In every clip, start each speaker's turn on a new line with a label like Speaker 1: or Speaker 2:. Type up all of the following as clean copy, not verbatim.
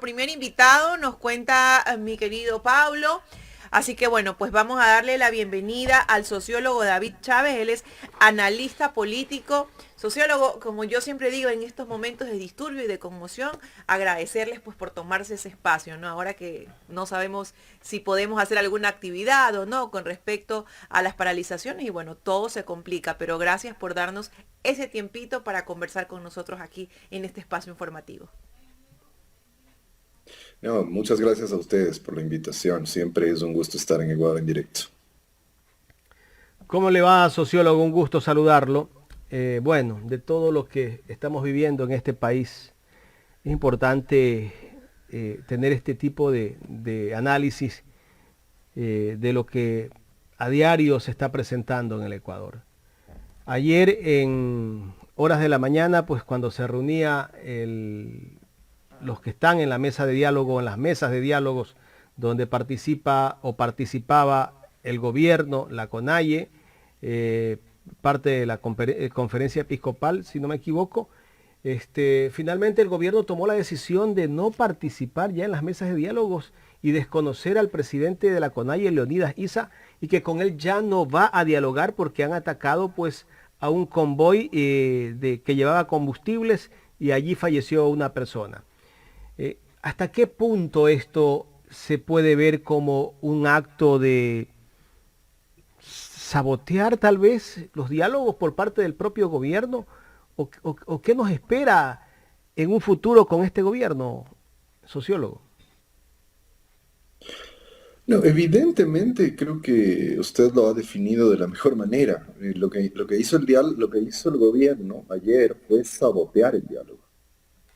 Speaker 1: primer invitado, nos cuenta mi querido Pablo. Así que bueno, pues vamos a darle la bienvenida al sociólogo David Chávez. Él es analista político, sociólogo, como yo siempre digo, en estos momentos de disturbio y de conmoción, agradecerles pues por tomarse ese espacio, ¿no? Ahora que no sabemos si podemos hacer alguna actividad o no con respecto a las paralizaciones y bueno, todo se complica, pero gracias por darnos ese tiempito para conversar con nosotros aquí en este espacio informativo.
Speaker 2: No, muchas gracias a ustedes por la invitación. Siempre es un gusto estar en Ecuador en directo.
Speaker 3: ¿Cómo le va, sociólogo? Un gusto saludarlo. Bueno, de todo lo que estamos viviendo en este país, es importante tener este tipo de análisis de lo que a diario se está presentando en el Ecuador. Ayer en horas de la mañana, pues cuando se reunía los que están en la mesa de diálogo, en las mesas de diálogos donde participa o participaba el gobierno, la CONAIE, eh, parte de la conferencia episcopal, si no me equivoco, finalmente el gobierno tomó la decisión de no participar ya en las mesas de diálogos y desconocer al presidente de la CONAIE, Leonidas Issa, y que con él ya no va a dialogar porque han atacado pues a un convoy que llevaba combustibles y allí falleció una persona. ¿Hasta qué punto esto se puede ver como un acto de sabotear tal vez los diálogos por parte del propio gobierno? ¿O qué nos espera en un futuro con este gobierno, sociólogo?
Speaker 2: No, evidentemente creo que usted lo ha definido de la mejor manera. Lo que hizo lo que hizo el gobierno ayer fue sabotear el diálogo.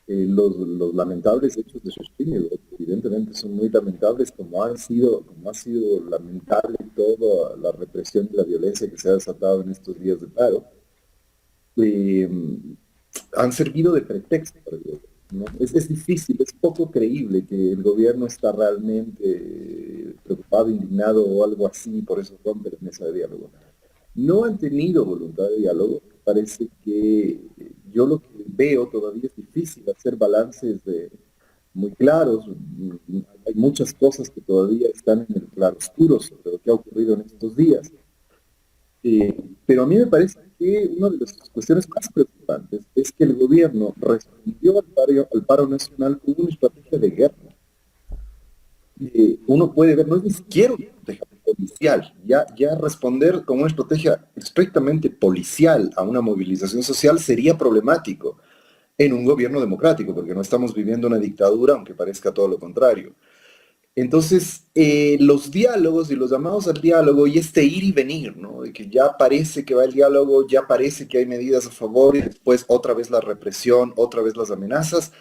Speaker 2: Los lamentables hechos de Xochimilco, evidentemente son muy lamentables, como ha sido lamentable toda la represión y la violencia que se ha desatado en estos días de paro. eh, Han servido de pretexto para el gobierno, ¿no? Es difícil, es poco creíble que el gobierno está realmente preocupado, indignado o algo así, por eso rompe la mesa de diálogo. No han tenido voluntad de diálogo. Parece que yo lo que veo todavía es difícil hacer balances muy claros. Hay muchas cosas que todavía están en el claroscuro sobre lo que ha ocurrido en estos días. Pero a mí me parece que una de las cuestiones más preocupantes es que el gobierno respondió al paro nacional con una estrategia de guerra. Uno puede ver, no es ni siquiera una estrategia policial, ya responder con una estrategia estrictamente policial a una movilización social sería problemático en un gobierno democrático, porque no estamos viviendo una dictadura, aunque parezca todo lo contrario. Entonces, los diálogos y los llamados al diálogo y este ir y venir, ¿no? De que ya parece que va el diálogo, ya parece que hay medidas a favor y después otra vez la represión, otra vez las amenazas,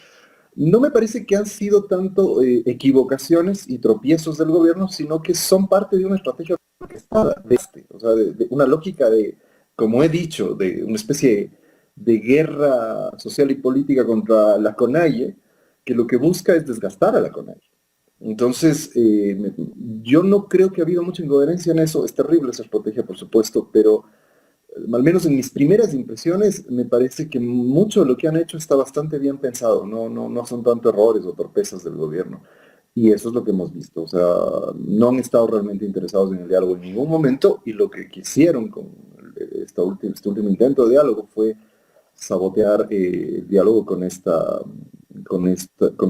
Speaker 2: no me parece que han sido tanto equivocaciones y tropiezos del gobierno, sino que son parte de una estrategia orquestada, o sea, de una lógica de, como he dicho, de una especie de guerra social y política contra la CONAIE, que lo que busca es desgastar a la CONAIE. Entonces, yo no creo que ha habido mucha incoherencia en eso. Es terrible esa estrategia, por supuesto, pero al menos en mis primeras impresiones, me parece que mucho de lo que han hecho está bastante bien pensado. No son tanto errores o torpezas del gobierno. Y eso es lo que hemos visto. O sea, no han estado realmente interesados en el diálogo en ningún momento y lo que quisieron con este último intento de diálogo fue sabotear el diálogo con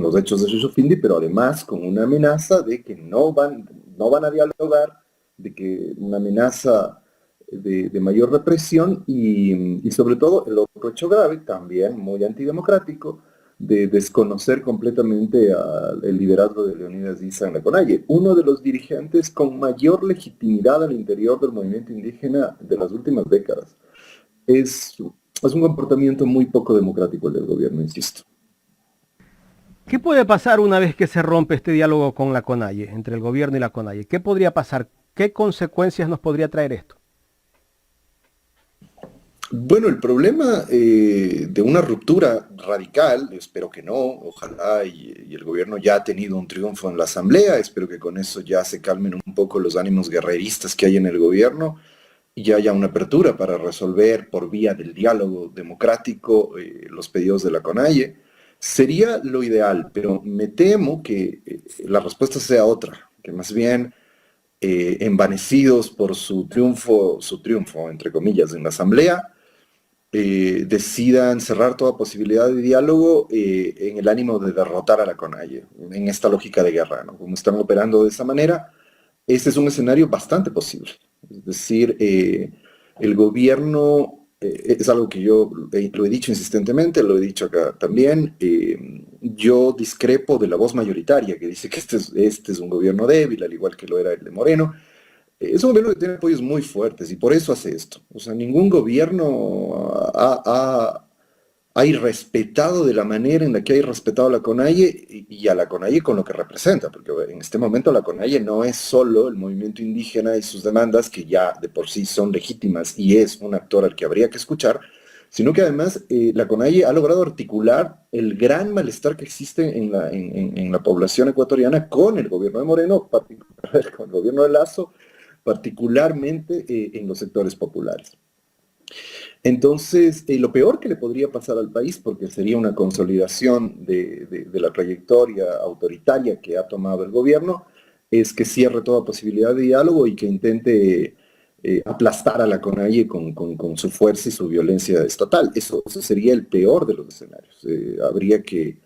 Speaker 2: los hechos de Shushufindi, pero además con una amenaza de que no van a dialogar, de que una amenaza de mayor represión y sobre todo el otro hecho grave, también muy antidemocrático, de desconocer completamente el liderazgo de Leonidas Issa en la CONAIE, uno de los dirigentes con mayor legitimidad al interior del movimiento indígena de las últimas décadas. Es un comportamiento muy poco democrático el del gobierno, insisto.
Speaker 3: ¿Qué puede pasar una vez que se rompe este diálogo con la CONAIE, entre el gobierno y la CONAIE? ¿Qué podría pasar? ¿Qué consecuencias nos podría traer esto?
Speaker 2: Bueno, el problema de una ruptura radical, espero que no, ojalá y el gobierno ya ha tenido un triunfo en la asamblea, espero que con eso ya se calmen un poco los ánimos guerreristas que hay en el gobierno y ya haya una apertura para resolver por vía del diálogo democrático los pedidos de la CONAIE. Sería lo ideal, pero me temo que la respuesta sea otra, que más bien envanecidos por su triunfo, entre comillas, en la Asamblea, decidan cerrar toda posibilidad de diálogo en el ánimo de derrotar a la CONAIE, en esta lógica de guerra, ¿no? Como están operando de esa manera, este es un escenario bastante posible. Es decir, el gobierno, es algo que yo lo he dicho insistentemente, lo he dicho acá también, yo discrepo de la voz mayoritaria que dice que este es un gobierno débil, al igual que lo era el de Moreno. Es un gobierno que tiene apoyos muy fuertes y por eso hace esto. O sea, ningún gobierno ha irrespetado de la manera en la que ha irrespetado a la CONAIE y a la CONAIE con lo que representa, porque en este momento la CONAIE no es solo el movimiento indígena y sus demandas, que ya de por sí son legítimas y es un actor al que habría que escuchar, sino que además la CONAIE ha logrado articular el gran malestar que existe en la población ecuatoriana con el gobierno de Moreno, con el gobierno de Lazo, particularmente en los sectores populares. Entonces, lo peor que le podría pasar al país, porque sería una consolidación de la trayectoria autoritaria que ha tomado el gobierno, es que cierre toda posibilidad de diálogo y que intente aplastar a la CONAIE con su fuerza y su violencia estatal. Eso sería el peor de los escenarios. Habría que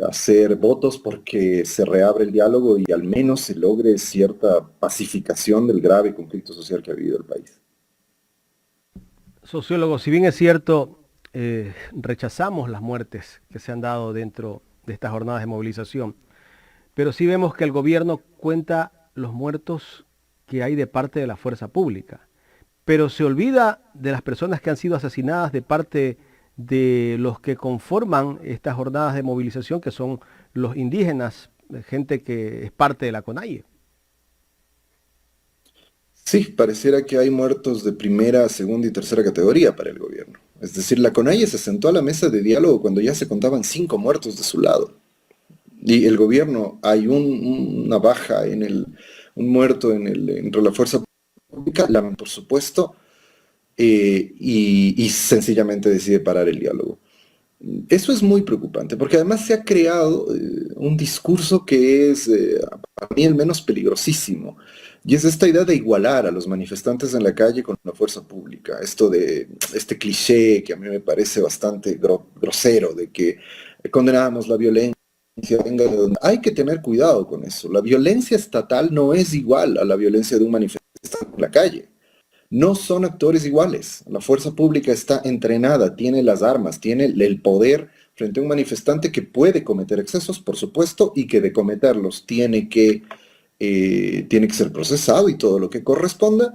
Speaker 2: hacer votos porque se reabre el diálogo y al menos se logre cierta pacificación del grave conflicto social que ha vivido el país.
Speaker 3: Sociólogo, si bien es cierto, rechazamos las muertes que se han dado dentro de estas jornadas de movilización, pero sí vemos que el gobierno cuenta los muertos que hay de parte de la fuerza pública, pero se olvida de las personas que han sido asesinadas de parte de los que conforman estas jornadas de movilización, que son los indígenas, gente que es parte de la CONAIE.
Speaker 2: Sí, pareciera que hay muertos de primera, segunda y tercera categoría para el gobierno. Es decir, la CONAIE se sentó a la mesa de diálogo cuando ya se contaban 5 muertos de su lado. Y el gobierno, hay una baja un muerto entre la fuerza pública, por supuesto, y sencillamente decide parar el diálogo. Eso es muy preocupante, porque además se ha creado un discurso que es, para mí, el menos peligrosísimo, y es esta idea de igualar a los manifestantes en la calle con la fuerza pública, este cliché que a mí me parece bastante grosero, de que condenamos la violencia, venga de donde. Hay que tener cuidado con eso. La violencia estatal no es igual a la violencia de un manifestante en la calle. No son actores iguales. La fuerza pública está entrenada, tiene las armas, tiene el poder frente a un manifestante que puede cometer excesos, por supuesto, y que de cometerlos tiene que ser procesado y todo lo que corresponda,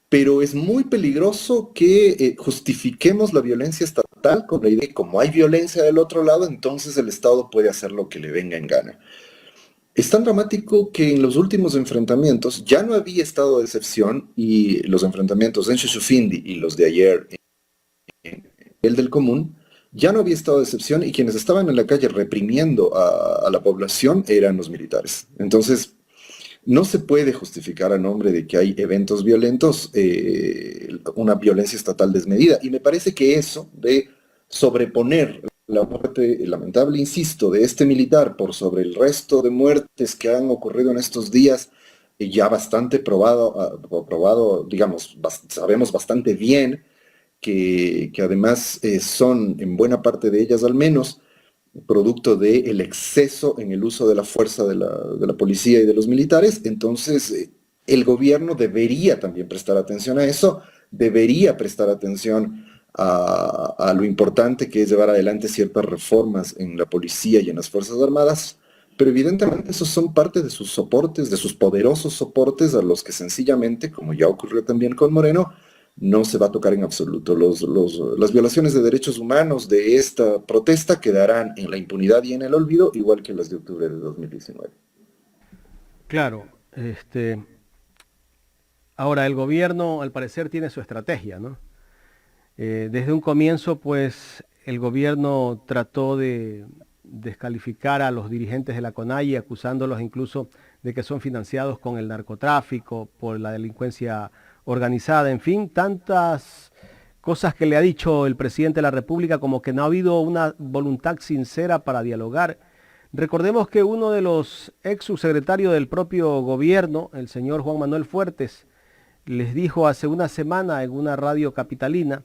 Speaker 2: pero es muy peligroso que justifiquemos la violencia estatal con la idea de que como hay violencia del otro lado, entonces el Estado puede hacer lo que le venga en gana. Es tan dramático que en los últimos enfrentamientos ya no había estado de excepción y los enfrentamientos en Shushufindi y los de ayer en el del Común, ya no había estado de excepción y quienes estaban en la calle reprimiendo a la población eran los militares. Entonces, no se puede justificar a nombre de que hay eventos violentos una violencia estatal desmedida. Y me parece que eso de sobreponer la muerte lamentable, insisto, de este militar por sobre el resto de muertes que han ocurrido en estos días, ya bastante probado, digamos, sabemos bastante bien que además son, en buena parte de ellas al menos, producto del exceso en el uso de la fuerza de la policía y de los militares. Entonces, el gobierno debería también prestar atención a eso, debería prestar atención a lo importante que es llevar adelante ciertas reformas en la policía y en las Fuerzas Armadas, pero evidentemente esos son parte de sus soportes, de sus poderosos soportes a los que sencillamente, como ya ocurrió también con Moreno, no se va a tocar en absoluto. Las violaciones de derechos humanos de esta protesta quedarán en la impunidad y en el olvido, igual que las de octubre de 2019.
Speaker 3: Claro, ahora el gobierno al parecer tiene su estrategia, ¿no? Desde un comienzo, pues, el gobierno trató de descalificar a los dirigentes de la CONAIE, acusándolos incluso de que son financiados con el narcotráfico, por la delincuencia organizada, en fin, tantas cosas que le ha dicho el presidente de la República, como que no ha habido una voluntad sincera para dialogar. Recordemos que uno de los ex subsecretarios del propio gobierno, el señor Juan Manuel Fuertes, les dijo hace una semana en una radio capitalina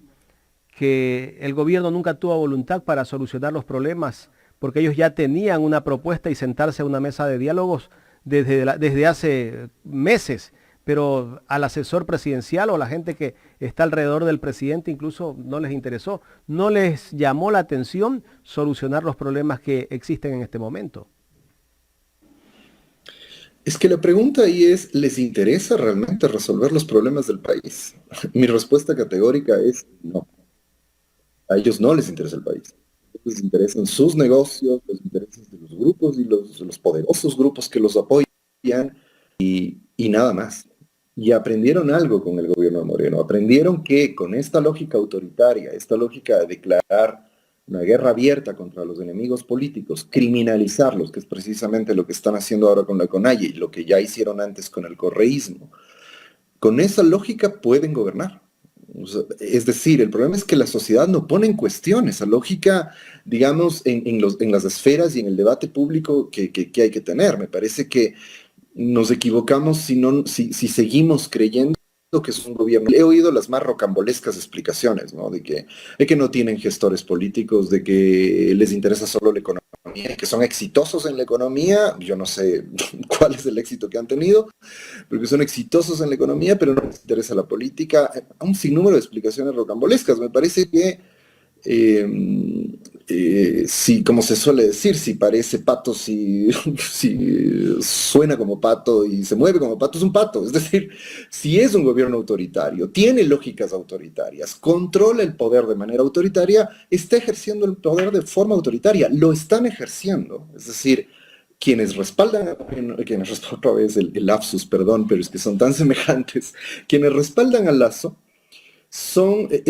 Speaker 3: que el gobierno nunca tuvo voluntad para solucionar los problemas, porque ellos ya tenían una propuesta y sentarse a una mesa de diálogos desde hace meses, pero al asesor presidencial o a la gente que está alrededor del presidente incluso no les interesó, no les llamó la atención solucionar los problemas que existen en este momento.
Speaker 2: Es que la pregunta ahí es, ¿les interesa realmente resolver los problemas del país? Mi respuesta categórica es no. A ellos no les interesa el país. Les interesan sus negocios, los intereses de los grupos y los poderosos grupos que los apoyan y nada más. Y aprendieron algo con el gobierno de Moreno. Aprendieron que con esta lógica autoritaria, esta lógica de declarar una guerra abierta contra los enemigos políticos, criminalizarlos, que es precisamente lo que están haciendo ahora con la CONAIE y lo que ya hicieron antes con el correísmo, con esa lógica pueden gobernar. Es decir, el problema es que la sociedad no pone en cuestión esa lógica, digamos, en las esferas y en el debate público que hay que tener. Me parece que nos equivocamos si seguimos creyendo que es un gobierno. He oído las más rocambolescas explicaciones, ¿no? De que no tienen gestores políticos, de que les interesa solo la economía, que son exitosos en la economía. Yo no sé cuál es el éxito que han tenido, pero que son exitosos en la economía, pero no les interesa la política. Un sinnúmero de explicaciones rocambolescas. Me parece que si, como se suele decir, si parece pato, si suena como pato y se mueve como pato, es un pato. Es decir, si es un gobierno autoritario, tiene lógicas autoritarias, controla el poder de manera autoritaria, está ejerciendo el poder de forma autoritaria, lo están ejerciendo. Es decir, quienes respaldan, otra vez el lapsus, perdón, pero es que son tan semejantes, quienes respaldan a Lasso,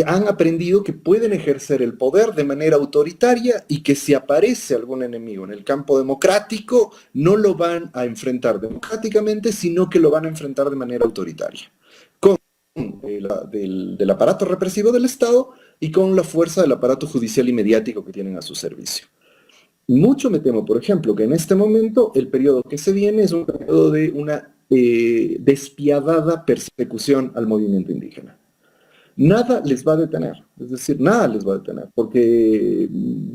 Speaker 2: han aprendido que pueden ejercer el poder de manera autoritaria y que si aparece algún enemigo en el campo democrático, no lo van a enfrentar democráticamente, sino que lo van a enfrentar de manera autoritaria, con del aparato represivo del Estado y con la fuerza del aparato judicial y mediático que tienen a su servicio. Mucho me temo, por ejemplo, que en este momento el periodo que se viene es un periodo de una despiadada persecución al movimiento indígena. Nada les va a detener, es decir, nada les va a detener, porque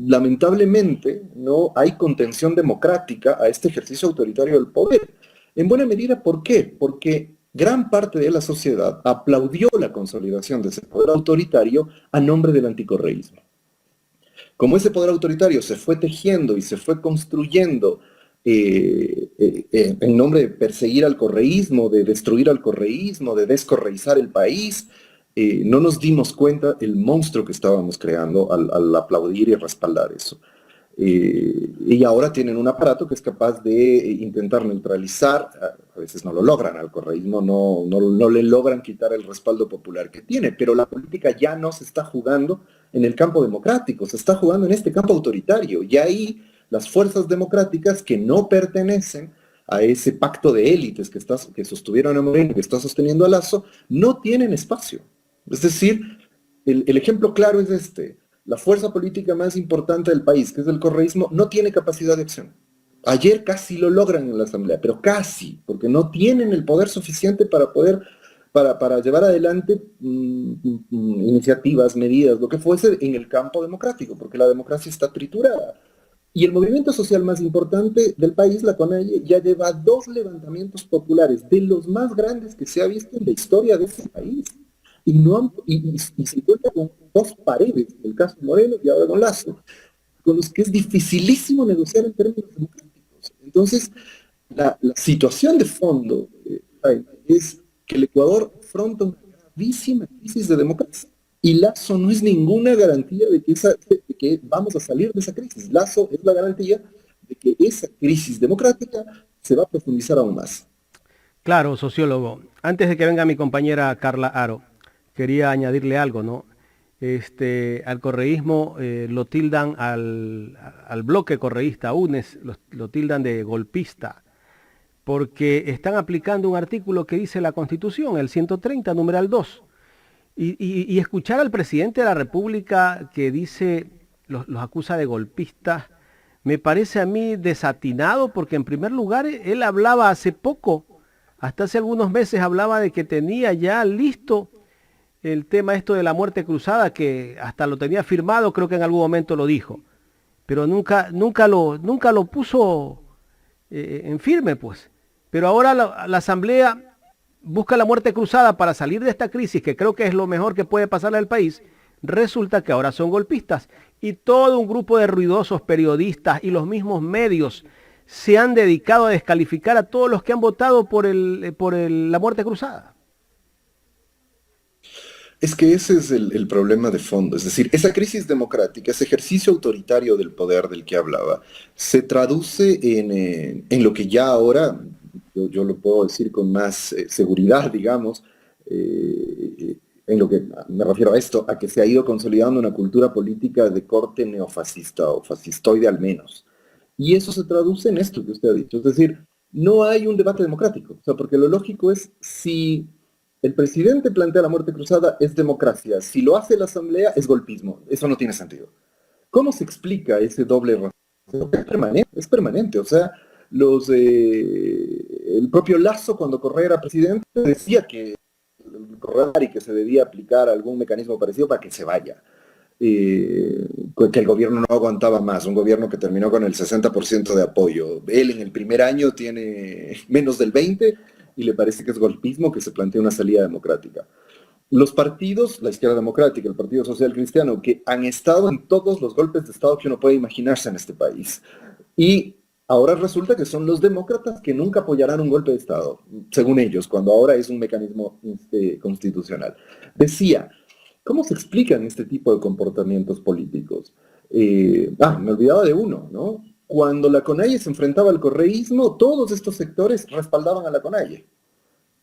Speaker 2: lamentablemente no hay contención democrática a este ejercicio autoritario del poder. En buena medida, ¿por qué? Porque gran parte de la sociedad aplaudió la consolidación de ese poder autoritario a nombre del anticorreísmo. Como ese poder autoritario se fue tejiendo y se fue construyendo en nombre de perseguir al correísmo, de destruir al correísmo, de descorreizar el país, no nos dimos cuenta el monstruo que estábamos creando al aplaudir y respaldar eso. Y ahora tienen un aparato que es capaz de intentar neutralizar, a veces no lo logran, al correísmo no le logran quitar el respaldo popular que tiene, pero la política ya no se está jugando en el campo democrático, se está jugando en este campo autoritario, y ahí las fuerzas democráticas que no pertenecen a ese pacto de élites que sostuvieron a Moreno, que está sosteniendo a Lasso, no tienen espacio. Es decir, el ejemplo claro es este. La fuerza política más importante del país, que es el correísmo, no tiene capacidad de acción. Ayer casi lo logran en la Asamblea, pero casi, porque no tienen el poder suficiente para llevar adelante iniciativas, medidas, lo que fuese en el campo democrático, porque la democracia está triturada. Y el movimiento social más importante del país, la CONAIE, ya lleva 2 levantamientos populares, de los más grandes que se ha visto en la historia de este país. Y se encuentra con 2 paredes, en el caso de Moreno y ahora con Lasso, con los que es dificilísimo negociar en términos democráticos. Entonces, la situación de fondo es que el Ecuador afronta una gravísima crisis de democracia. Y Lasso no es ninguna garantía de que vamos a salir de esa crisis. Lasso es la garantía de que esa crisis democrática se va a profundizar aún más.
Speaker 3: Claro, sociólogo. Antes de que venga mi compañera Carla Aro, quería añadirle algo, ¿no? Al correísmo lo tildan al bloque correísta, UNES, lo tildan de golpista, porque están aplicando un artículo que dice la Constitución, el 130, numeral 2, Y escuchar al presidente de la República que dice, los acusa de golpistas, me parece a mí desatinado porque en primer lugar él hablaba hace poco, hasta hace algunos meses hablaba de que tenía ya listo el tema esto de la muerte cruzada, que hasta lo tenía firmado, creo que en algún momento lo dijo, pero nunca lo puso en firme, pues. Pero ahora la Asamblea busca la muerte cruzada para salir de esta crisis, que creo que es lo mejor que puede pasarle al país. Resulta que ahora son golpistas y todo un grupo de ruidosos periodistas y los mismos medios se han dedicado a descalificar a todos los que han votado por la muerte cruzada.
Speaker 2: Es que ese es el problema de fondo, es decir, esa crisis democrática, ese ejercicio autoritario del poder del que hablaba, se traduce en lo que ya ahora, yo lo puedo decir con más seguridad, digamos, en lo que me refiero a esto, a que se ha ido consolidando una cultura política de corte neofascista o fascistoide al menos. Y eso se traduce en esto que usted ha dicho, es decir, no hay un debate democrático, o sea, porque lo lógico es si el presidente plantea la muerte cruzada es democracia, si lo hace la asamblea es golpismo, eso no tiene sentido. ¿Cómo se explica ese doble racismo? Es permanente, o sea, el propio Lasso cuando Correa era presidente decía que y que se debía aplicar algún mecanismo parecido para que se vaya. Que el gobierno no aguantaba más, un gobierno que terminó con el 60% de apoyo. Él en el primer año tiene menos del 20% y le parece que es golpismo que se plantea una salida democrática. Los partidos, la izquierda democrática, el Partido Social Cristiano, que han estado en todos los golpes de Estado que uno puede imaginarse en este país. Y ahora resulta que son los demócratas que nunca apoyarán un golpe de Estado, según ellos, cuando ahora es un mecanismo constitucional. Decía, ¿cómo se explican este tipo de comportamientos políticos? Me olvidaba de uno, ¿no? Cuando la CONAIE se enfrentaba al correísmo, todos estos sectores respaldaban a la CONAIE.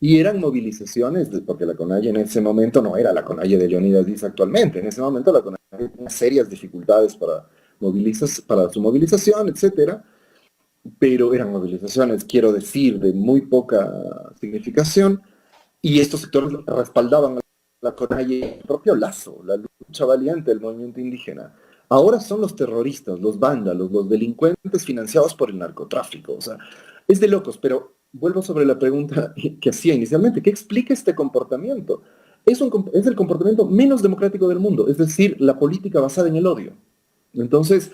Speaker 2: Y eran movilizaciones, porque la CONAIE en ese momento no era la CONAIE de Leonidas Diz actualmente. En ese momento la CONAIE tenía serias dificultades para su movilización, etcétera. Pero eran movilizaciones, quiero decir, de muy poca significación. Y estos sectores respaldaban a la CONAIE, el propio Lazo, la lucha valiente del movimiento indígena. Ahora son los terroristas, los vándalos, los delincuentes financiados por el narcotráfico. O sea, es de locos, pero vuelvo sobre la pregunta que hacía inicialmente. ¿Qué explica este comportamiento? Es el comportamiento menos democrático del mundo, es decir, la política basada en el odio. Entonces,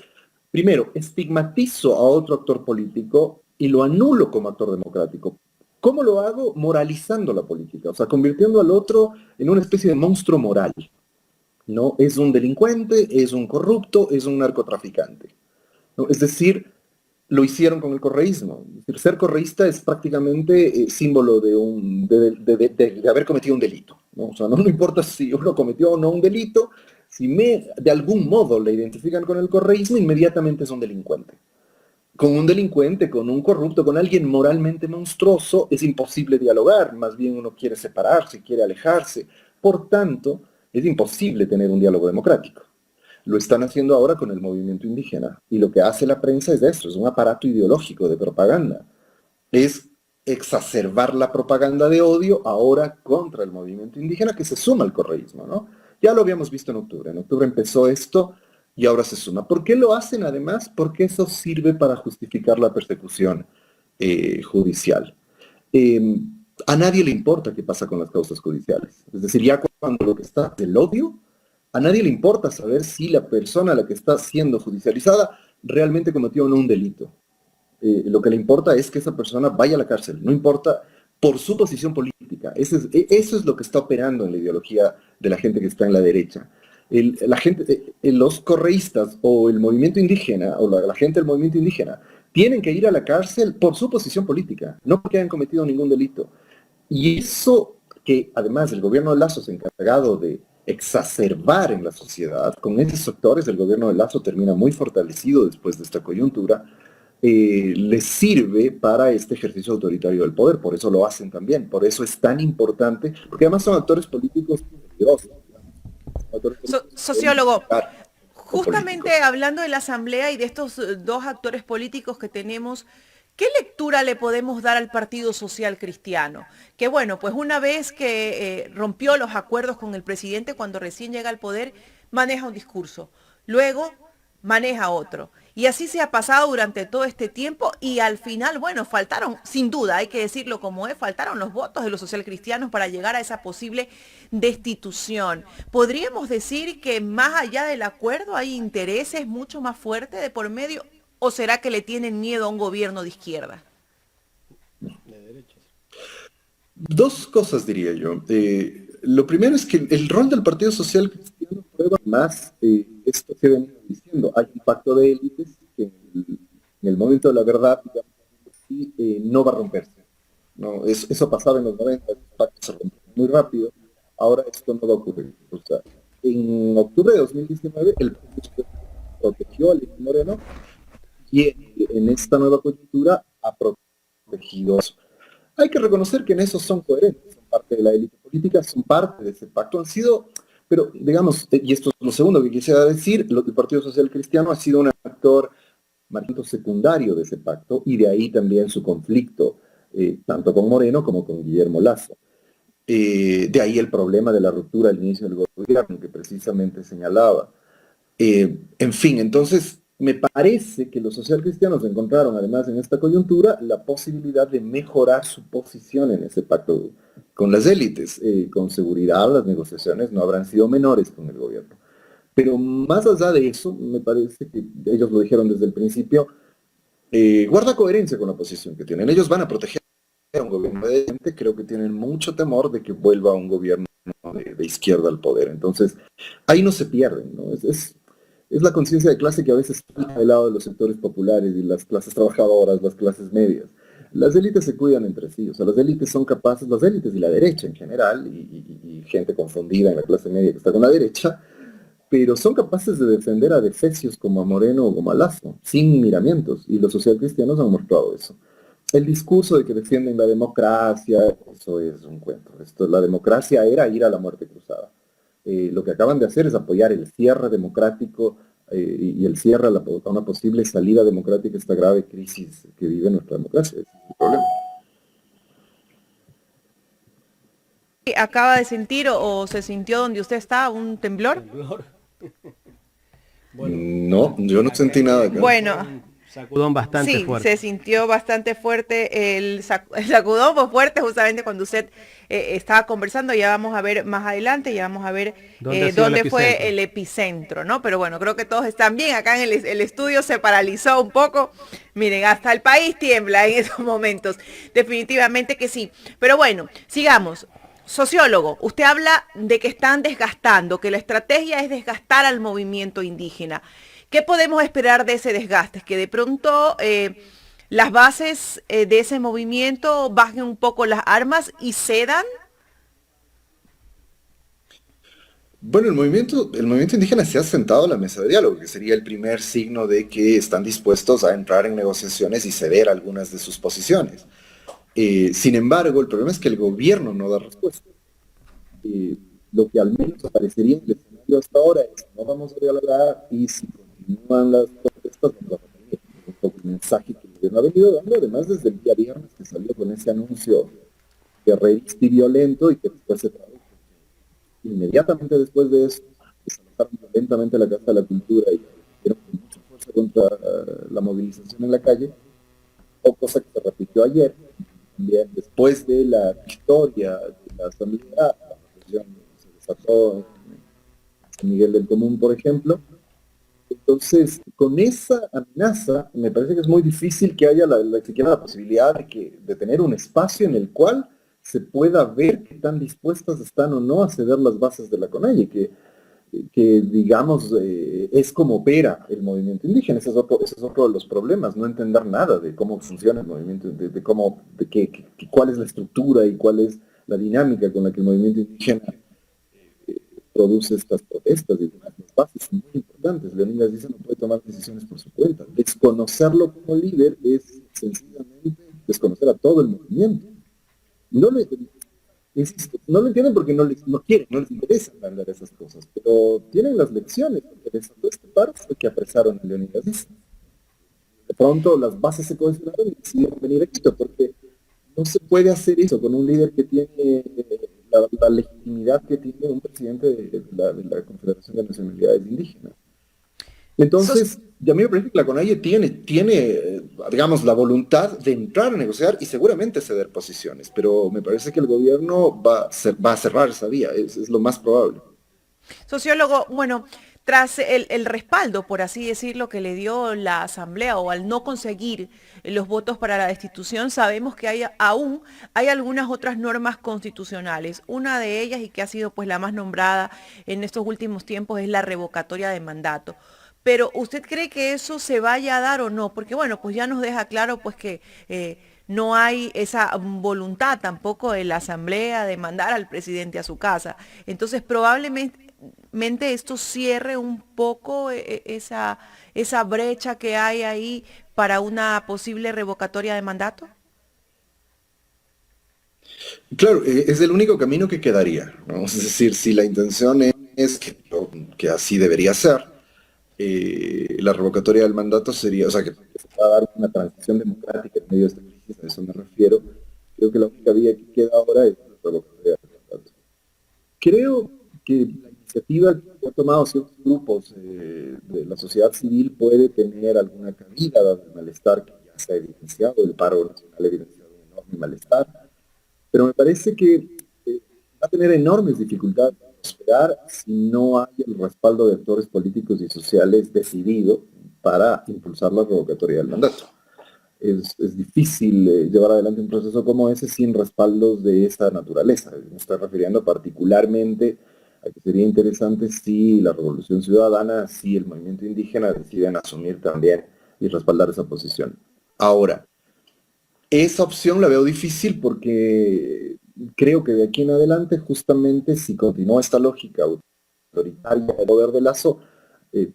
Speaker 2: primero, estigmatizo a otro actor político y lo anulo como actor democrático. ¿Cómo lo hago? Moralizando la política, o sea, convirtiendo al otro en una especie de monstruo moral. ¿No? Es un delincuente, es un corrupto, es un narcotraficante, ¿no? Es decir, lo hicieron con el correísmo. Es decir, ser correísta es prácticamente símbolo de haber cometido un delito, ¿no? O sea, no importa si uno cometió o no un delito, si de algún modo le identifican con el correísmo, inmediatamente es un delincuente. Con un delincuente, con un corrupto, con alguien moralmente monstruoso, es imposible dialogar, más bien uno quiere separarse, quiere alejarse. Por tanto, es imposible tener un diálogo democrático. Lo están haciendo ahora con el movimiento indígena. Y lo que hace la prensa es eso, es un aparato ideológico de propaganda. Es exacerbar la propaganda de odio ahora contra el movimiento indígena que se suma al correísmo, ¿no? Ya lo habíamos visto en octubre. En octubre empezó esto y ahora se suma. ¿Por qué lo hacen además? Porque eso sirve para justificar la persecución judicial. A nadie le importa qué pasa con las causas judiciales. Es decir, ya cuando lo que está del odio, a nadie le importa saber si la persona a la que está siendo judicializada realmente cometió o no un delito. Lo que le importa es que esa persona vaya a la cárcel, no importa por su posición política. Eso es lo que está operando en la ideología de la gente que está en la derecha. Los correístas o el movimiento indígena, o la gente del movimiento indígena, tienen que ir a la cárcel por su posición política, no porque hayan cometido ningún delito. Y eso que además el gobierno de Lazo se ha encargado de exacerbar en la sociedad, con esos sectores el gobierno de Lazo termina muy fortalecido después de esta coyuntura, les sirve para este ejercicio autoritario del poder, por eso lo hacen también, por eso es tan importante, porque además son actores políticos peligrosos.
Speaker 1: Sociólogo, justamente hablando de la Asamblea y de estos dos actores políticos que tenemos ¿Qué lectura le podemos dar al Partido Social Cristiano? Que bueno, pues una vez que rompió los acuerdos con el presidente cuando recién llega al poder, maneja un discurso, luego maneja otro. Y así se ha pasado durante todo este tiempo y al final, bueno, faltaron, sin duda, hay que decirlo como es, faltaron los votos de los socialcristianos para llegar a esa posible destitución. ¿Podríamos decir que más allá del acuerdo hay intereses mucho más fuertes de por medio o será que le tienen miedo a un gobierno de izquierda?
Speaker 2: Dos cosas diría yo. Lo primero es que el rol del Partido Social Cristiano prueba más esto que venimos diciendo. Hay un pacto de élites que en el momento de la verdad, digamos, sí, no va a romperse. No, eso pasaba en los 90, el pacto se rompió muy rápido. Ahora esto no va a ocurrir. O sea, en octubre de 2019 el Partido Social protegió a Lenín Moreno y en esta nueva coyuntura ha protegido eso. Hay que reconocer que en eso son coherentes, son parte de la élite política, son parte de ese pacto, han sido, pero digamos, y esto es lo segundo que quisiera decir, el Partido Social Cristiano ha sido un actor marcando secundario de ese pacto y de ahí también su conflicto, tanto con Moreno como con Guillermo Lasso. De ahí el problema de la ruptura al inicio del gobierno que precisamente señalaba. En fin, entonces me parece que los socialcristianos encontraron además en esta coyuntura la posibilidad de mejorar su posición en ese pacto con las élites. Con seguridad las negociaciones no habrán sido menores con el gobierno. Pero más allá de eso, me parece que ellos lo dijeron desde el principio, guarda coherencia con la posición que tienen. Ellos van a proteger a un gobierno de gente, creo que tienen mucho temor de que vuelva un gobierno de izquierda al poder. Entonces, ahí no se pierden, ¿no? Es la conciencia de clase que a veces falta del lado de los sectores populares y las clases trabajadoras, las clases medias. Las élites se cuidan entre sí, o sea, las élites son capaces, las élites y la derecha en general, y gente confundida en la clase media que está con la derecha, pero son capaces de defender a defecios como a Moreno o como a Lasso, sin miramientos, y los socialcristianos han mostrado eso. El discurso de que defienden la democracia, eso es un cuento. La democracia era ir a la muerte cruzada. Lo que acaban de hacer es apoyar el cierre democrático y el cierre a una posible salida democrática a esta grave crisis que vive nuestra democracia. Ese es el problema.
Speaker 1: ¿Acaba de sentir o se sintió donde usted está un temblor?
Speaker 2: No, yo no sentí nada acá.
Speaker 1: Bueno,
Speaker 3: Sacudón bastante
Speaker 1: sí,
Speaker 3: fuerte.
Speaker 1: se sintió bastante fuerte el sacudón, fue fuerte justamente cuando usted estaba conversando. Ya vamos a ver más adelante, ya vamos a ver dónde fue el epicentro, ¿no? Pero bueno, creo que todos están bien. Acá en el estudio se paralizó un poco. Miren, hasta el país tiembla en esos momentos. Definitivamente que sí. Pero bueno, sigamos. Sociólogo, usted habla de que están desgastando, que la estrategia es desgastar al movimiento indígena. ¿Qué podemos esperar de ese desgaste? Que de pronto las bases de ese movimiento bajen un poco las armas y cedan.
Speaker 2: Bueno, el movimiento indígena se ha sentado a la mesa de diálogo, que sería el primer signo de que están dispuestos a entrar en negociaciones y ceder algunas de sus posiciones. Sin embargo, el problema es que el gobierno no da respuesta. Lo que al menos aparecería en el escenario hasta ahora es no vamos a dialogar y si continúan las protestas vamos a tener un poco el mensaje que el gobierno ha venido dando, además desde el día viernes que salió con ese anuncio guerrerista y violento y que después se tradujo. Inmediatamente después de eso, desalojaron violentamente la Casa de la Cultura y dieron con mucha fuerza contra la movilización en la calle, o cosa que se repitió ayer. También después de la victoria de la Asamblea, la represión se desató en San Miguel del Común, por ejemplo. Entonces, con esa amenaza, me parece que es muy difícil que haya siquiera la posibilidad de tener un espacio en el cual se pueda ver qué tan dispuestas están o no a ceder las bases de la CONAIE, que digamos, es como opera el movimiento indígena. Ese es otro de los problemas, no entender nada de cómo funciona el movimiento, cuál es la estructura y cuál es la dinámica con la que el movimiento indígena produce estas protestas y demás. Las bases son muy importantes. Leonidas dice no puede tomar decisiones por su cuenta. Desconocerlo como líder es sencillamente desconocer a todo el movimiento. No lo entienden porque no quieren, no les interesa entender esas cosas, pero tienen las lecciones. Lo que desató este paro fue que apresaron a Leonidas Dice. pronto las bases se cohesionaron y decidieron venir a Quito, porque no se puede hacer eso con un líder que tiene la legitimidad que tiene un presidente de la Confederación de Nacionalidades Indígenas.
Speaker 1: Sos-
Speaker 2: Entonces, a mí me parece que la CONAIE tiene, digamos, la voluntad de entrar a negociar y seguramente ceder posiciones, pero me parece que el gobierno va a cerrar esa vía, es lo más probable.
Speaker 1: Sociólogo, bueno, tras el respaldo, por así decirlo, que le dio la Asamblea o al no conseguir los votos para la destitución, sabemos que aún hay algunas otras normas constitucionales. Una de ellas, y que ha sido pues la más nombrada en estos últimos tiempos, es la revocatoria de mandato. Pero ¿usted cree que eso se vaya a dar o no? Porque bueno, pues ya nos deja claro pues que no hay esa voluntad tampoco de la Asamblea de mandar al presidente a su casa. Entonces probablemente esto cierre un poco esa brecha que hay ahí para una posible revocatoria de mandato.
Speaker 2: Claro, es el único camino que quedaría, ¿no? Es decir, si la intención es que así debería ser, la revocatoria del mandato sería, o sea, que se va a dar una transición democrática en medio de esta crisis, a eso me refiero. Creo que la única vía que queda ahora es la revocatoria del mandato. Creo que la iniciativa que han tomado ciertos grupos de la sociedad civil puede tener alguna cabida, dado el malestar que ya se ha evidenciado, el paro nacional ha evidenciado un enorme malestar, pero me parece que va a tener enormes dificultades para prosperar si no hay el respaldo de actores políticos y sociales decidido para impulsar la revocatoria del mandato. Es difícil llevar adelante un proceso como ese sin respaldos de esa naturaleza. Me estoy refiriendo particularmente a que sería interesante si la Revolución Ciudadana, si el movimiento indígena deciden asumir también y respaldar esa posición. Ahora, esa opción la veo difícil porque creo que de aquí en adelante, justamente si continúa esta lógica autoritaria del poder de Lazo,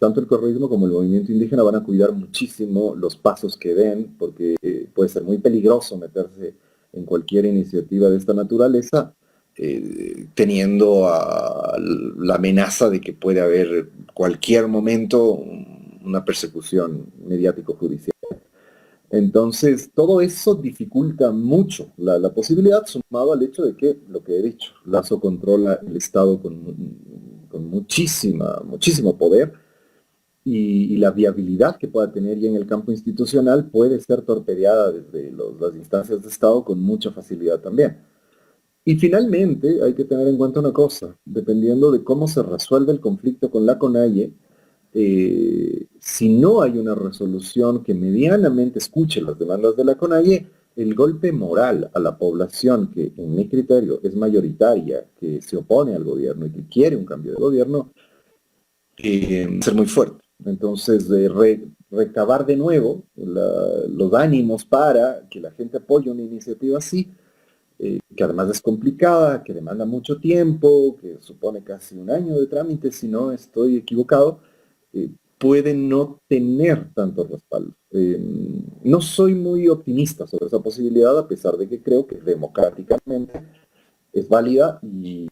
Speaker 2: tanto el correísmo como el movimiento indígena van a cuidar muchísimo los pasos que den, porque puede ser muy peligroso meterse en cualquier iniciativa de esta naturaleza, teniendo la amenaza de que puede haber cualquier momento una persecución mediático-judicial. Entonces, todo eso dificulta mucho la posibilidad, sumado al hecho de que, lo que he dicho, Lazo controla el Estado con muchísimo poder y la viabilidad que pueda tener ya en el campo institucional puede ser torpedeada desde las instancias de Estado con mucha facilidad también. Y finalmente, hay que tener en cuenta una cosa, dependiendo de cómo se resuelve el conflicto con la CONAIE, si no hay una resolución que medianamente escuche las demandas de la CONAIE, el golpe moral a la población, que en mi criterio es mayoritaria, que se opone al gobierno y que quiere un cambio de gobierno, va a ser muy fuerte. Entonces, recabar de nuevo los ánimos para que la gente apoye una iniciativa así, que además es complicada, que demanda mucho tiempo, que supone casi un año de trámite, si no estoy equivocado, puede no tener tanto respaldo. No soy muy optimista sobre esa posibilidad, a pesar de que creo que democráticamente es válida y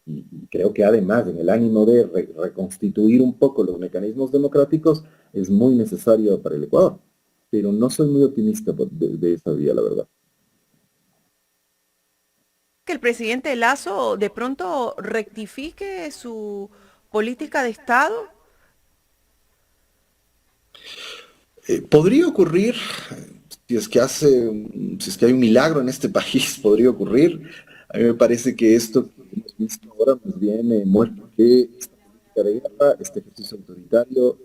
Speaker 2: creo que además en el ánimo de reconstituir un poco los mecanismos democráticos es muy necesario para el Ecuador. Pero no soy muy optimista de esa vía, la verdad.
Speaker 1: Que el presidente Lazo de pronto rectifique su política de Estado.
Speaker 2: Podría ocurrir, si es que hay un milagro en este país, podría ocurrir. A mí me parece que esto que hemos visto ahora más bien muestra que esta política de guerra, este ejercicio autoritario,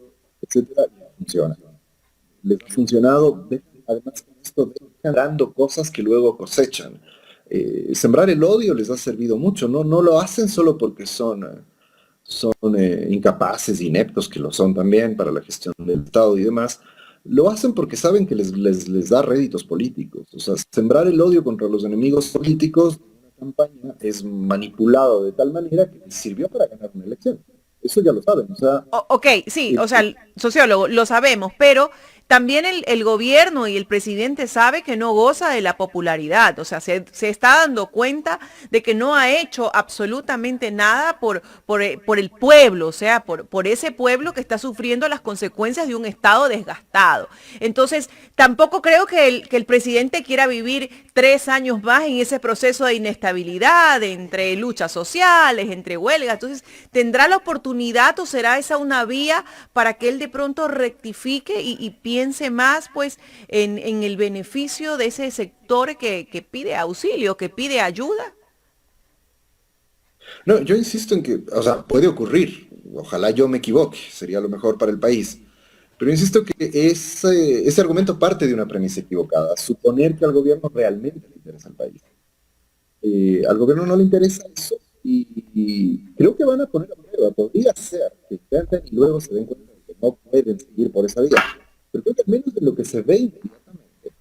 Speaker 2: etcétera, ya funciona. Les ha funcionado, además con esto dejan dando cosas que luego cosechan. Sembrar el odio les ha servido mucho, no lo hacen solo porque son incapaces, ineptos, que lo son también para la gestión del Estado y demás, lo hacen porque saben que les da réditos políticos. O sea, sembrar el odio contra los enemigos políticos de una campaña es manipulado de tal manera que les sirvió para ganar una elección. Eso ya lo saben. O sea,
Speaker 1: Ok, sí,
Speaker 2: eh,
Speaker 1: o sea, sociólogo, lo sabemos, pero también el gobierno y el presidente sabe que no goza de la popularidad, o sea, se está dando cuenta de que no ha hecho absolutamente nada por el pueblo, o sea, por ese pueblo que está sufriendo las consecuencias de un Estado desgastado. Entonces, tampoco creo que el presidente quiera vivir 3 años más en ese proceso de inestabilidad, entre luchas sociales, entre huelgas. Entonces, ¿tendrá la oportunidad o será esa una vía para que él de pronto rectifique y piense más pues en el beneficio de ese sector que pide auxilio, que pide ayuda?
Speaker 2: No, yo insisto en que, o sea, puede ocurrir. Ojalá yo me equivoque, sería lo mejor para el país. Pero insisto que ese argumento parte de una premisa equivocada, suponer que al gobierno realmente le interesa el país. Al gobierno no le interesa eso y creo que van a poner a prueba. Podría ser que intenten y luego se den cuenta de que no pueden seguir por esa vía. Pero creo que al menos de lo que se ve inmediatamente,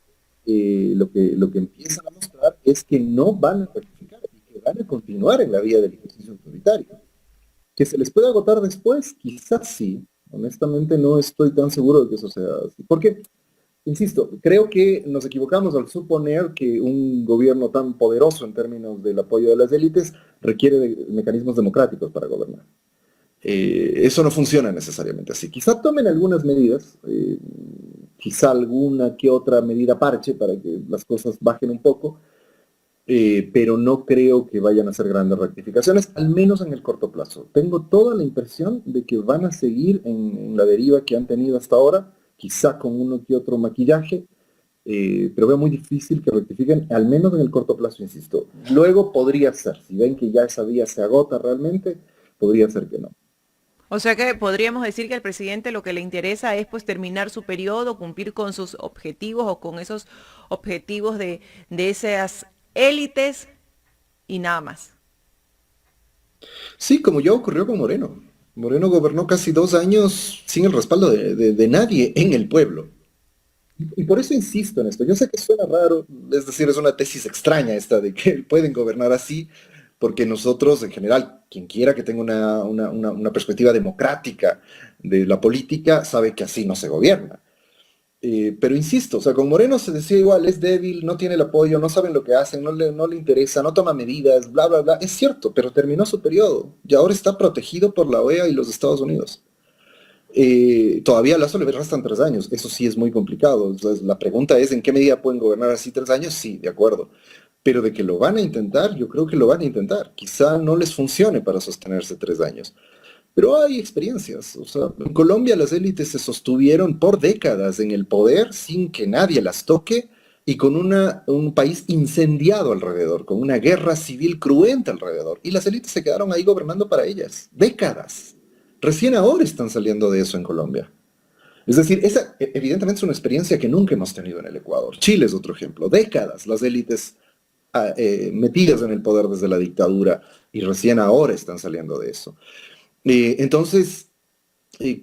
Speaker 2: lo que empiezan a mostrar es que no van a rectificar y que van a continuar en la vía del ejercicio autoritario. Que se les puede agotar después, quizás sí. Honestamente no estoy tan seguro de que eso sea así. Porque, insisto, creo que nos equivocamos al suponer que un gobierno tan poderoso en términos del apoyo de las élites requiere de mecanismos democráticos para gobernar. Eso no funciona necesariamente así. Quizá tomen algunas medidas, quizá alguna que otra medida parche para que las cosas bajen un poco, pero no creo que vayan a hacer grandes rectificaciones, al menos en el corto plazo. Tengo toda la impresión de que van a seguir en la deriva que han tenido hasta ahora, quizá con uno que otro maquillaje, pero veo muy difícil que rectifiquen, al menos en el corto plazo, insisto. Luego podría ser, si ven que ya esa vía se agota realmente, podría ser que no.
Speaker 1: O sea que podríamos decir que al presidente lo que le interesa es pues terminar su periodo, cumplir con sus objetivos o con esos objetivos de esas élites y nada más.
Speaker 2: Sí, como ya ocurrió con Moreno. Moreno gobernó casi 2 años sin el respaldo de nadie en el pueblo. Y por eso insisto en esto. Yo sé que suena raro, es decir, es una tesis extraña esta de que pueden gobernar así, porque nosotros, en general, quien quiera que tenga una perspectiva democrática de la política, sabe que así no se gobierna. Pero insisto, o sea, con Moreno se decía igual, es débil, no tiene el apoyo, no saben lo que hacen, no le interesa, no toma medidas, bla, bla, bla. Es cierto, pero terminó su periodo y ahora está protegido por la OEA y los Estados Unidos. Todavía a Lazo le restan 3 años, eso sí es muy complicado. Entonces, la pregunta es, ¿en qué medida pueden gobernar así 3 años? Sí, de acuerdo. Pero de que lo van a intentar, yo creo que lo van a intentar. Quizá no les funcione para sostenerse 3 años. Pero hay experiencias. O sea, en Colombia las élites se sostuvieron por décadas en el poder sin que nadie las toque y con un país incendiado alrededor, con una guerra civil cruenta alrededor. Y las élites se quedaron ahí gobernando para ellas. Décadas. Recién ahora están saliendo de eso en Colombia. Es decir, esa evidentemente es una experiencia que nunca hemos tenido en el Ecuador. Chile es otro ejemplo. Décadas las élites metidas en el poder desde la dictadura y recién ahora están saliendo de eso. Entonces,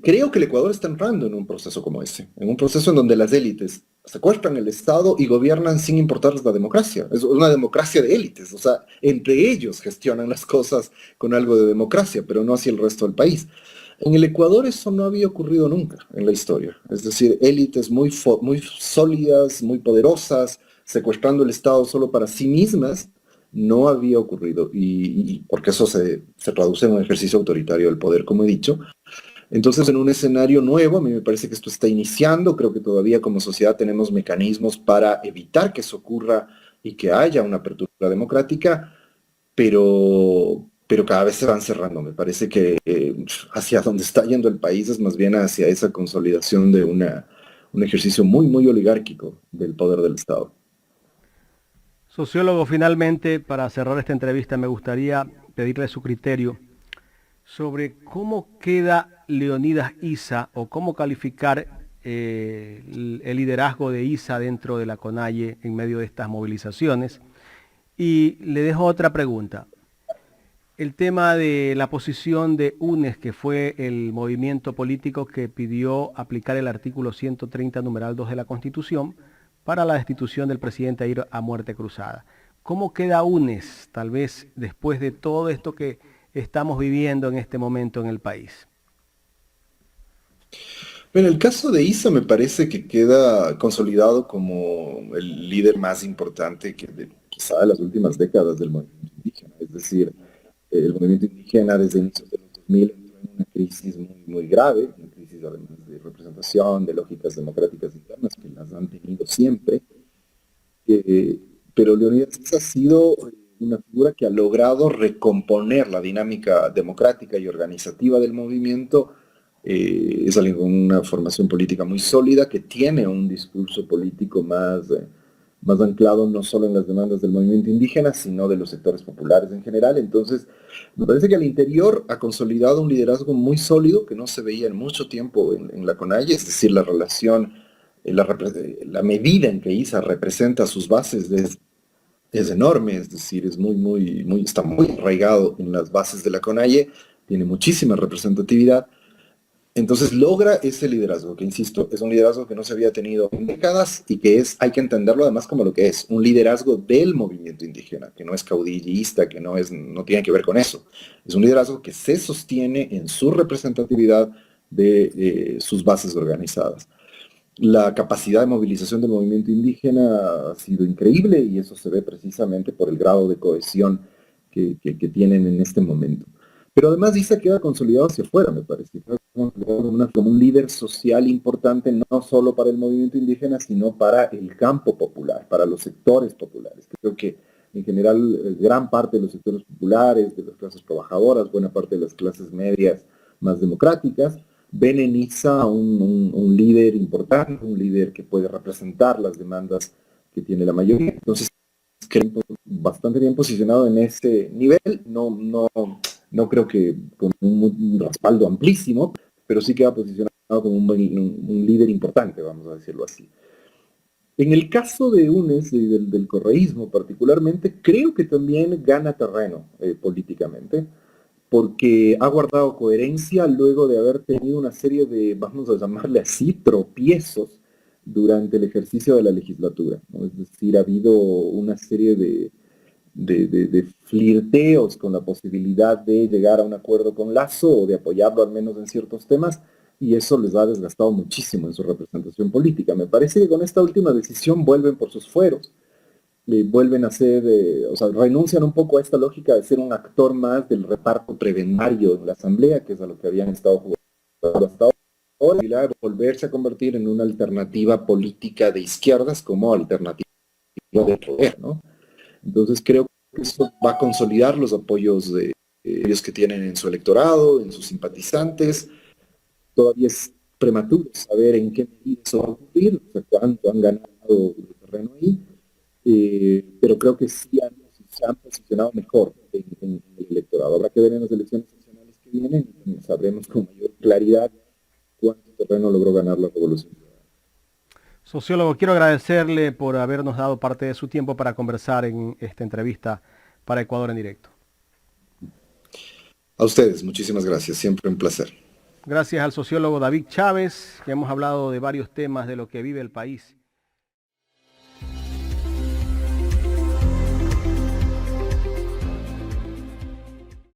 Speaker 2: creo que el Ecuador está entrando en un proceso como ese, en un proceso en donde las élites secuestran el Estado y gobiernan sin importarles la democracia. Es una democracia de élites, o sea, entre ellos gestionan las cosas con algo de democracia, pero no hacia el resto del país. En el Ecuador eso no había ocurrido nunca en la historia, es decir, élites muy sólidas, muy poderosas, secuestrando el Estado solo para sí mismas, no había ocurrido, y porque eso se traduce en un ejercicio autoritario del poder, como he dicho. Entonces, en un escenario nuevo, a mí me parece que esto está iniciando, creo que todavía como sociedad tenemos mecanismos para evitar que eso ocurra y que haya una apertura democrática, pero cada vez se van cerrando. Me parece que hacia donde está yendo el país es más bien hacia esa consolidación de un ejercicio muy, muy oligárquico del poder del Estado.
Speaker 3: Sociólogo, finalmente, para cerrar esta entrevista, me gustaría pedirle su criterio sobre cómo queda Leonidas Issa o cómo calificar el liderazgo de Issa dentro de la CONAIE en medio de estas movilizaciones. Y le dejo otra pregunta. El tema de la posición de UNES, que fue el movimiento político que pidió aplicar el artículo 130, numeral 2 de la Constitución para la destitución del presidente a ir a muerte cruzada. ¿Cómo queda UNES, tal vez después de todo esto que estamos viviendo en este momento en el país?
Speaker 2: En el caso de Isa me parece que queda consolidado como el líder más importante quizá de las últimas décadas del movimiento indígena. Es decir, el movimiento indígena desde inicios de los 2000 entró en una crisis muy grave, una crisis además de representación, de lógicas democráticas internas que las han tenido siempre. Eh, pero Leonidas ha sido una figura que ha logrado recomponer la dinámica democrática y organizativa del movimiento. Es alguien con una formación política muy sólida, que tiene un discurso político más anclado no solo en las demandas del movimiento indígena, sino de los sectores populares en general. Entonces, me parece que al interior ha consolidado un liderazgo muy sólido que no se veía en mucho tiempo en la CONAIE, es decir, la relación, la medida en que ISA representa sus bases es enorme, es decir, está muy arraigado en las bases de la CONAIE, tiene muchísima representatividad. Entonces logra ese liderazgo, que insisto, es un liderazgo que no se había tenido en décadas y que hay que entenderlo además como lo que es, un liderazgo del movimiento indígena, que no es caudillista, no tiene que ver con eso. Es un liderazgo que se sostiene en su representatividad de sus bases organizadas. La capacidad de movilización del movimiento indígena ha sido increíble y eso se ve precisamente por el grado de cohesión que tienen en este momento. Pero además dice que queda consolidado hacia afuera, me parece. Queda consolidado como un líder social importante, no solo para el movimiento indígena, sino para el campo popular, para los sectores populares. Creo que en general gran parte de los sectores populares, de las clases trabajadoras, buena parte de las clases medias más democráticas, ven en Isa un líder importante, un líder que puede representar las demandas que tiene la mayoría. Entonces, creo bastante bien posicionado en ese nivel. No creo que con un respaldo amplísimo, pero sí queda posicionado como un líder importante, vamos a decirlo así. En el caso de UNES y del correísmo particularmente, creo que también gana terreno políticamente, porque ha guardado coherencia luego de haber tenido una serie de, vamos a llamarle así, tropiezos durante el ejercicio de la legislatura, ¿no? Es decir, ha habido una serie de flirteos con la posibilidad de llegar a un acuerdo con Lazo o de apoyarlo al menos en ciertos temas, y eso les ha desgastado muchísimo en su representación política. Me parece que con esta última decisión vuelven por sus fueros, vuelven a ser, o sea, renuncian un poco a esta lógica de ser un actor más del reparto prebendario en la Asamblea, que es a lo que habían estado jugando hasta ahora, y volverse a convertir en una alternativa política de izquierdas como alternativa de poder, ¿no? Entonces creo que eso va a consolidar los apoyos de ellos que tienen en su electorado, en sus simpatizantes. Todavía es prematuro saber en qué medida eso va a ocurrir, o sea, cuánto han ganado de terreno ahí, pero creo que sí se han posicionado mejor en el electorado. Habrá que ver en las elecciones nacionales que vienen y sabremos con mayor claridad cuánto terreno logró ganar la Revolución Ciudadana.
Speaker 3: Sociólogo, quiero agradecerle por habernos dado parte de su tiempo para conversar en esta entrevista para Ecuador en directo.
Speaker 2: A ustedes, muchísimas gracias, siempre un placer.
Speaker 3: Gracias al sociólogo David Chávez, que hemos hablado de varios temas de lo que vive el país